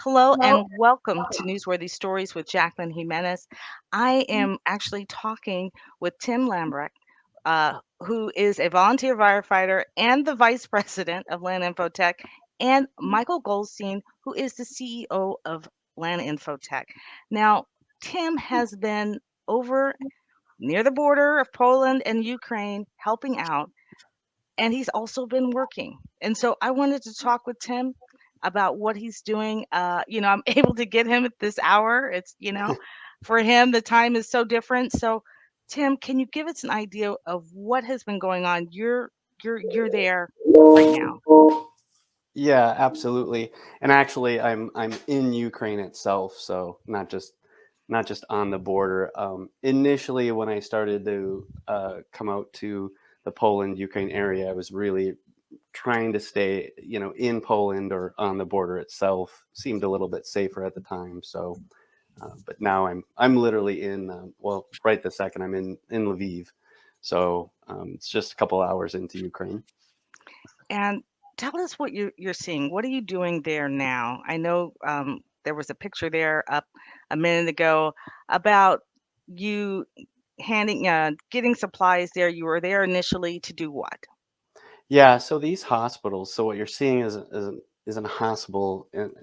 Hello Hello. and welcome to Newsworthy Stories with Jacqueline Jimenez. I am actually talking with Tim Lambrecht, who is a volunteer firefighter and the vice president of Land Infotech, and Michael Goldstein, who is the CEO of Land Infotech. Now, Tim has been over near the border of Poland and Ukraine helping out, and he's also been working. And so I wanted to talk with Tim about what he's doing. I'm able to get him at this hour. For him, the time is so different. So, Tim, can you give us an idea of what has been going on? You're there right now. Yeah, absolutely. And actually, I'm in Ukraine itself, so not just on the border. Initially, when I started to come out to the Poland Ukraine area, I was really trying to stay, in Poland or on the border itself. Seemed a little bit safer at the time. So, but now I'm literally in right this second I'm in Lviv, so it's just a couple hours into Ukraine. And tell us what you're seeing. What are you doing there now? I know there was a picture there up a minute ago about you getting supplies there. You were there initially to do what? Yeah, so these hospitals. So what you're seeing is a hospital in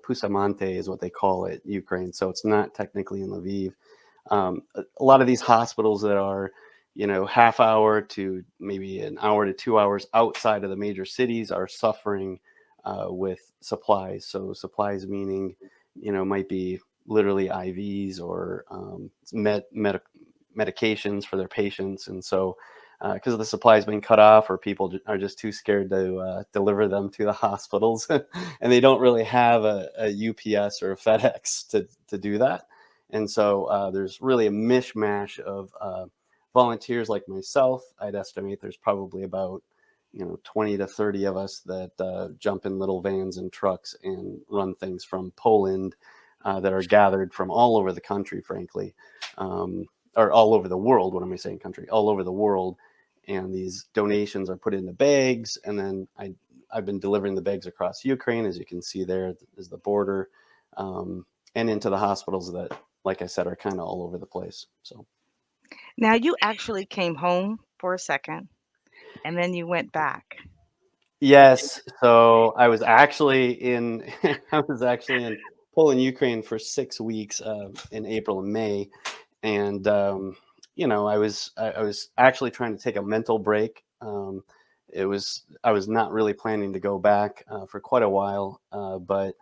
Pusamante is what they call it, Ukraine. So it's not technically in Lviv. A lot of these hospitals that are, half hour to maybe an hour to 2 hours outside of the major cities are suffering with supplies. So supplies meaning, might be literally IVs or medications for their patients, and so because the supply's been cut off or people are just too scared to deliver them to the hospitals and they don't really have a UPS or a FedEx to do that. And so there's really a mishmash of volunteers like myself. I'd estimate there's probably about 20 to 30 of us that jump in little vans and trucks and run things from Poland that are gathered from all over the country, frankly, or all over the world. What am I saying? Country, all over the world. And these donations are put into bags, and then I've been delivering the bags across Ukraine, as you can see there is the border, and into the hospitals that, like I said, are kind of all over the place. So Now you actually came home for a second and then you went back. yes, so I was actually in I was actually in Poland, Ukraine for 6 weeks in April and May, and I was actually trying to take a mental break. I was not really planning to go back for quite a while, but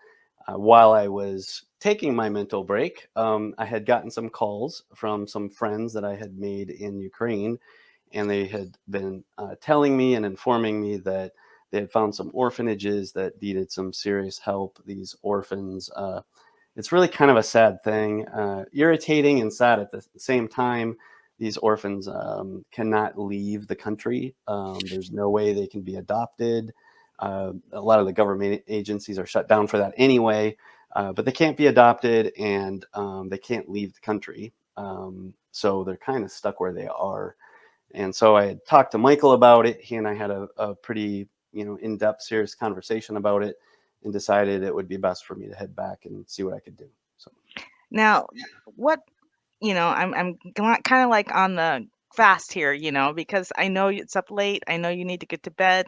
while I was taking my mental break, I had gotten some calls from some friends that I had made in Ukraine, and they had been telling me and informing me that they had found some orphanages that needed some serious help. These orphans. It's really kind of a sad thing, irritating and sad at the same time. These orphans cannot leave the country. There's no way they can be adopted. A lot of the government agencies are shut down for that anyway, but they can't be adopted, and they can't leave the country. So they're kind of stuck where they are. And so I had talked to Michael about it. He and I had a pretty, in-depth, serious conversation about it, and decided it would be best for me to head back and see what I could do. So Now, what I'm kind of like on the fast here, because I know it's up late. I know you need to get to bed,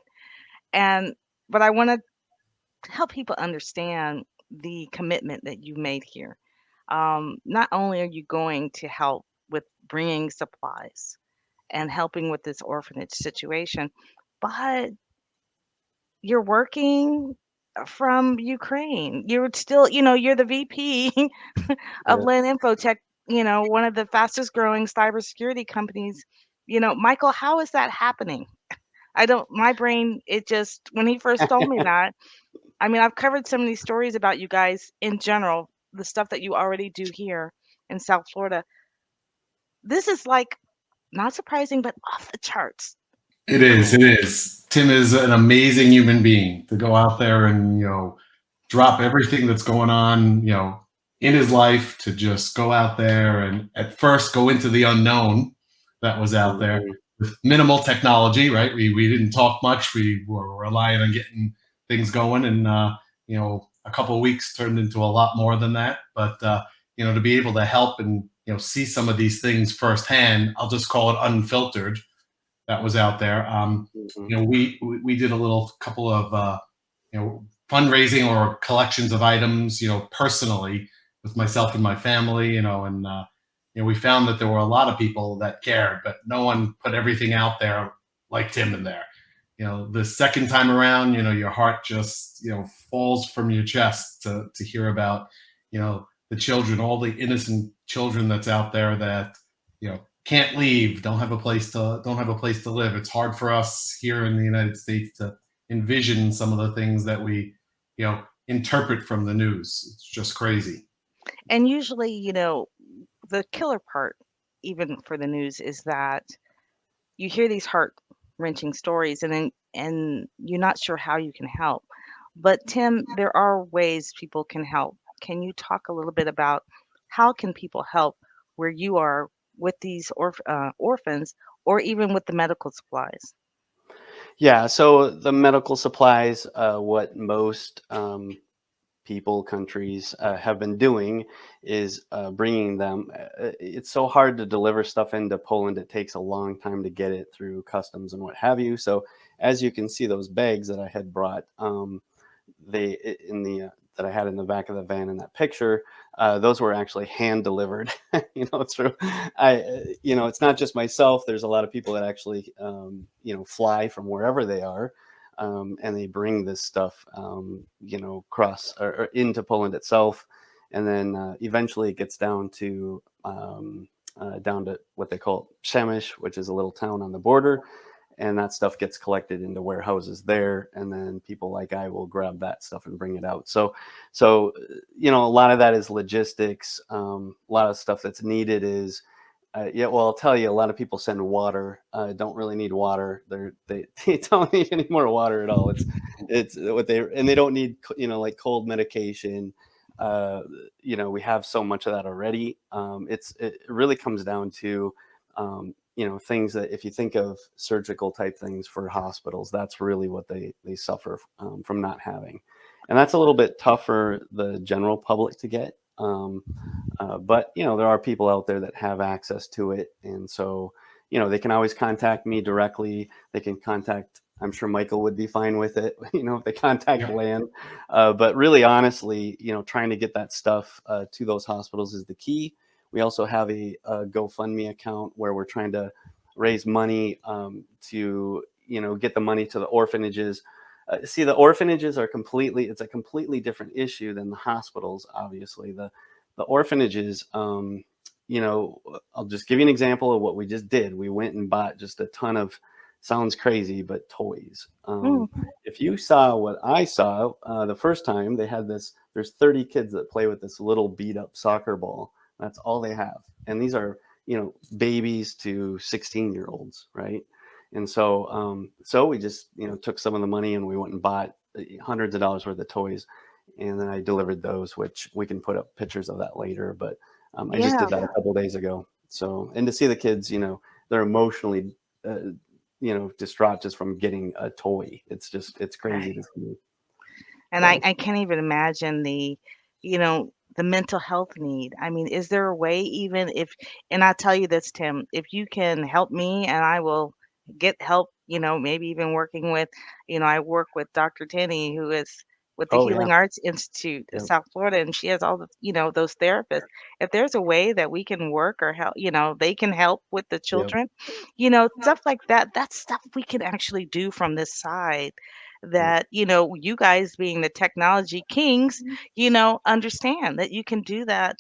and but I want to help people understand the commitment that you made here. Not only are you going to help with bringing supplies and helping with this orphanage situation, but you're working from Ukraine. You're still, you're the VP of yeah. Land Infotech, one of the fastest growing cybersecurity companies. Michael, how is that happening? I don't, my brain, it just, when he first told me that, I mean, I've covered some of these stories about you guys in general, the stuff that you already do here in South Florida. This is like not surprising, but off the charts. It is. It is. Tim is an amazing human being to go out there and drop everything that's going on in his life to just go out there and at first go into the unknown that was out there Mhm. with minimal technology. Right. We didn't talk much. We were relying on getting things going, and a couple of weeks turned into a lot more than that. But to be able to help and see some of these things firsthand, I'll just call it unfiltered, that was out there. Mhm. We did a little couple of fundraising or collections of items, personally with myself and my family, and we found that there were a lot of people that cared, but no one put everything out there like Tim in there. The second time around, your heart just falls from your chest to hear about the children, all the innocent children that's out there that can't leave, don't have a place to live. It's hard for us here in the United States to envision some of the things that we interpret from the news. It's just crazy. And usually, the killer part, even for the news, is that you hear these heart-wrenching stories and you're not sure how you can help. But Tim, there are ways people can help. Can you talk a little bit about how can people help where you are with these orphans or even with the medical supplies? Yeah, so the medical supplies, what most people, countries have been doing is bringing them. It's so hard to deliver stuff into Poland. It takes a long time to get it through customs and what have you. So, as you can see, those bags that I had brought, they in the that I had in the back of the van in that picture, those were actually hand delivered. Through it's not just myself. There's a lot of people that actually fly from wherever they are, and they bring this stuff across or into Poland itself, and then eventually it gets down to what they call Przemyśl, which is a little town on the border, and that stuff gets collected into warehouses there, and then people like I will grab that stuff and bring it out. A lot of that is logistics. A lot of stuff that's needed is yeah, well, I'll tell you, a lot of people send water. Don't really need water. They don't need any more water at all. It's what they and they don't need like cold medication. We have so much of that already. It really comes down to things that if you think of surgical type things for hospitals, that's really what they suffer from not having, and that's a little bit tough for the general public to get. But there are people out there that have access to it, and so they can always contact me directly. They can contact. I'm sure Michael would be fine with it, if they contact Yeah. Land. But really, honestly, trying to get that stuff to those hospitals is the key. We also have a GoFundMe account where we're trying to raise money to get the money to the orphanages. See, the orphanages it's a completely different issue than the hospitals. Obviously, the orphanages, I'll just give you an example of what we just did. We went and bought just a ton of, sounds crazy, but toys. Mm, If you saw what I saw the first time, they had this, there's 30 kids that play with this little beat up soccer ball. That's all they have. And these are, babies to 16-year-olds, right? And so we just, took some of the money and we went and bought hundreds of dollars worth of toys, and then I delivered those, which we can put up pictures of that later. But I just yeah. did that a couple days ago. So, and to see the kids, they're emotionally, distraught just from getting a toy. It's crazy to Right. see. And I, So, I can't even imagine the mental health need. I mean, is there a way even if, and I tell you this, Tim, if you can help me and I will get help, maybe even working with, I work with Dr. Tenney, who is with the oh yeah, Healing Arts Institute in yeah, South Florida, and she has all the, those therapists. If there's a way that we can work or help, they can help with the yeah, children, stuff like that, that's stuff we can actually do from this side yeah, that, you guys being the technology kings, understand that you can do that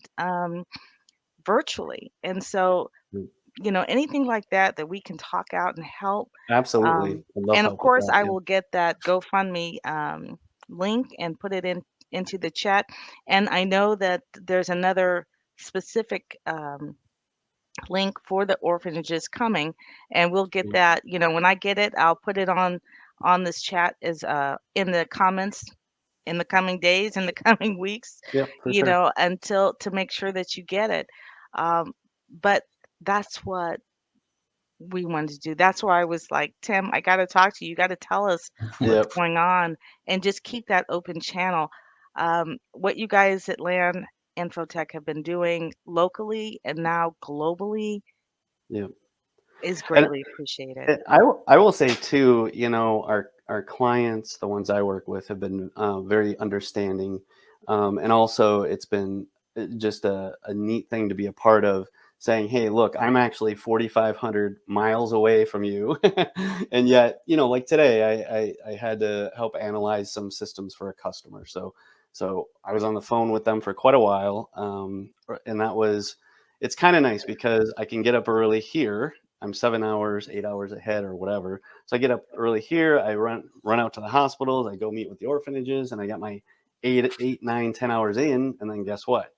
virtually. And so, yeah. anything like that that we can talk out and help. Absolutely. I'd love And of help with course, that. I Yeah, will get that GoFundMe link and put it into the chat. And I know that there's another specific link for the orphanages coming, and we'll get yeah, that. When I get it, I'll put it on this chat as in the comments in the coming days, in the coming weeks, yeah, for sure. until to make sure that you get it. But that's what we wanted to do. That's why I was like, Tim, I got to talk to you. You got to tell us what's Yep. going on and just keep that open channel. What you guys at Land Infotech have been doing locally and now globally Yeah. is And greatly appreciated. I will say too, our clients, the ones I work with, have been very understanding, and also it's been just a neat thing to be a part of. Saying, "Hey, look, I'm actually 4,500 miles away from you," and yet, like today, I had to help analyze some systems for a customer. So I was on the phone with them for quite a while, and it's kind of nice because I can get up early here. I'm 7 hours, 8 hours ahead or whatever. So I get up early here. I run out to the hospitals. I go meet with the orphanages, and I got my 8, 9, 10 hours in. And then guess what?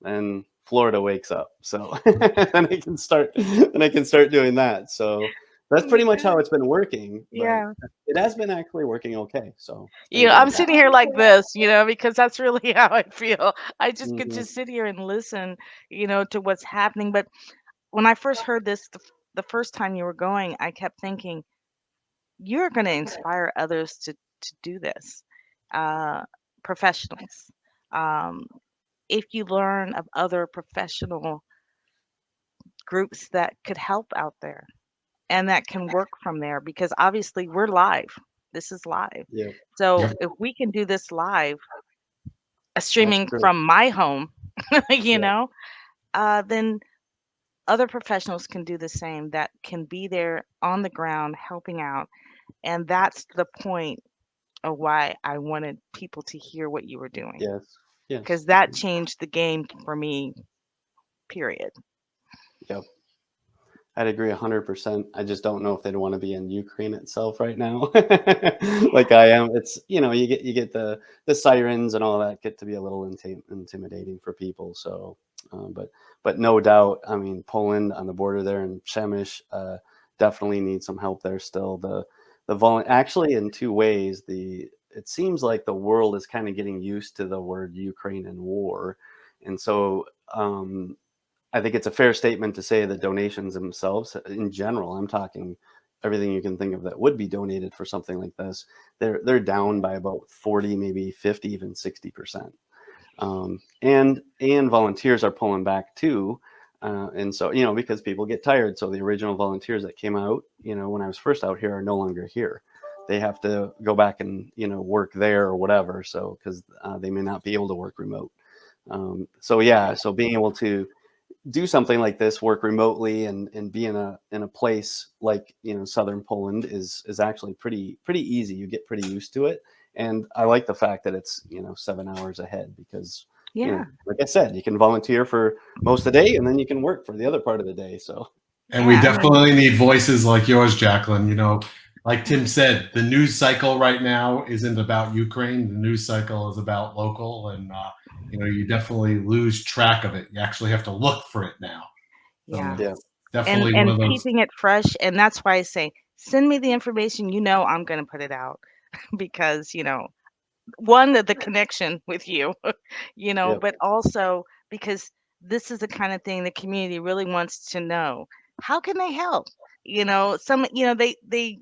Then Florida wakes up. So then I can start doing that. So that's pretty much Yeah. how it's been working. But Yeah. it has been actually working okay. So it's been You know, good. I'm sitting here like this, because that's really how I feel. I just could Hmm. just sit here and listen, to what's happening. But when I first heard this, the first time you were going, I kept thinking, you're going to inspire others to do this, uh, professionals. Um, if you learn of other professional groups that could help out there and that can work from there, because obviously we're live. This is live. Yeah, So Yep. if we can do this live, that's streaming true. from my home, you Yeah. know, then other professionals can do the same that can be there on the ground helping out. And that's the point of why I wanted people to hear what you were doing, Yes. Yes. because that changed the game for me, period. Yep. I'd agree 100%. I just don't know if they'd want to be in Ukraine itself right now, like I am. It's you get the sirens and all that get to be a little intimidating for people. So, but no doubt, I mean, Poland on the border there and Przemyśl definitely need some help there still. Actually in two ways. It seems like the world is kind of getting used to the word Ukraine and war, and so. I think it's a fair statement to say that donations themselves, in general, I'm talking everything you can think of that would be donated for something like this, they're down by about 40, maybe 50, even 60%. And volunteers are pulling back too. And so, because people get tired. So the original volunteers that came out, when I was first out here are no longer here. They have to go back and, work there or whatever. So, because they may not be able to work remote. So yeah, so being able to do something like this, work remotely and be in a place like southern Poland is actually pretty easy. You get pretty used to it, and I like the fact that it's 7 hours ahead because Yeah. like I said, you can volunteer for most of the day and then you can work for the other part of the day. So And we Yeah. I mean, definitely need voices like yours, Jacqueline. Like Tim said, the news cycle right now isn't about Ukraine. The news cycle is about local, and you definitely lose track of it. You actually have to look for it now. So yeah. yeah, it's And definitely one and of those. keeping it fresh. And that's why I say, send me the information. I'm going to put it out because, one, the connection with you, yeah, but also because this is the kind of thing the community really wants to know. How can they help? They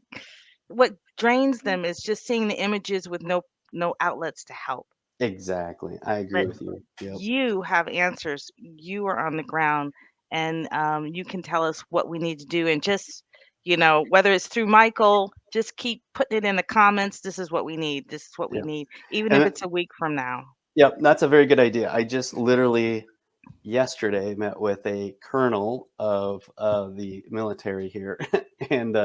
what drains them is just seeing the images with no outlets to help. exactly. I agree But with you. Yep, you have answers. You are on the ground, and you can tell us what we need to do. And just, whether it's through Michael, just keep putting it in the comments. This is what we need. This is what we yeah, need, even if and it's a week from now. yep, that's a very good idea. I just literally yesterday met with a colonel of the military here, and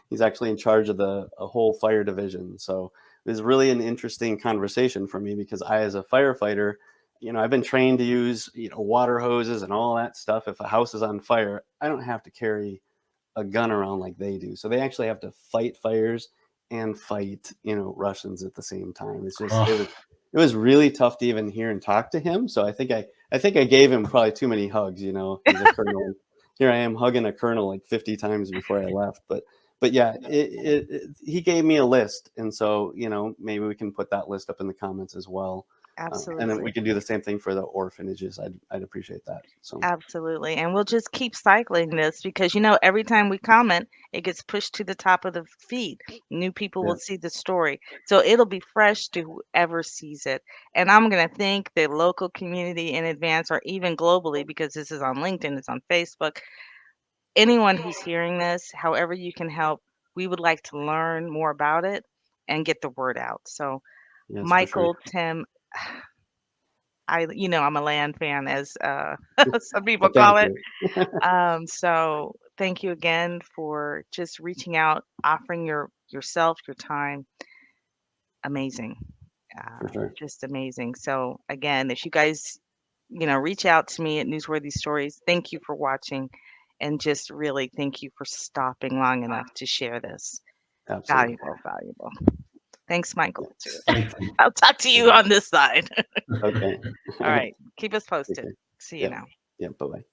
he's actually in charge of a whole fire division. So it was really an interesting conversation for me because I, as a firefighter, I've been trained to use water hoses and all that stuff. If a house is on fire, I don't have to carry a gun around like they do. So they actually have to fight fires and fight, Russians at the same time. Oh, It was really tough to even hear and talk to him. So I think I gave him probably too many hugs. He's a colonel. Here I am hugging a colonel like 50 times before I left. But yeah, he gave me a list, and so maybe we can put that list up in the comments as well. And then Absolutely. we can do the same thing for the orphanages. I'd appreciate that. So Absolutely. And we'll just keep cycling this because, every time we comment, it gets pushed to the top of the feed. New people will yeah, see the story. So it'll be fresh to whoever sees it. And I'm going to thank the local community in advance or even globally because this is on LinkedIn, it's on Facebook. Anyone who's hearing this, however you can help, we would like to learn more about it and get the word out. So, yes, for sure. Michael, Tim, I'm a land fan, as some people Well, thank call it. you. So thank you again for just reaching out, offering yourself, your time. Amazing. For sure. Just amazing. So again, if you guys, reach out to me at Newsworthy Stories, thank you for watching. And just really thank you for stopping long enough to share this. Absolutely. Valuable, valuable. Thanks, Yeah. Michael, too. Thank you. I'll talk to Thank you you. on this side. Okay. All right. Keep us Take posted. care. See you Yep. now. Yeah. Bye bye.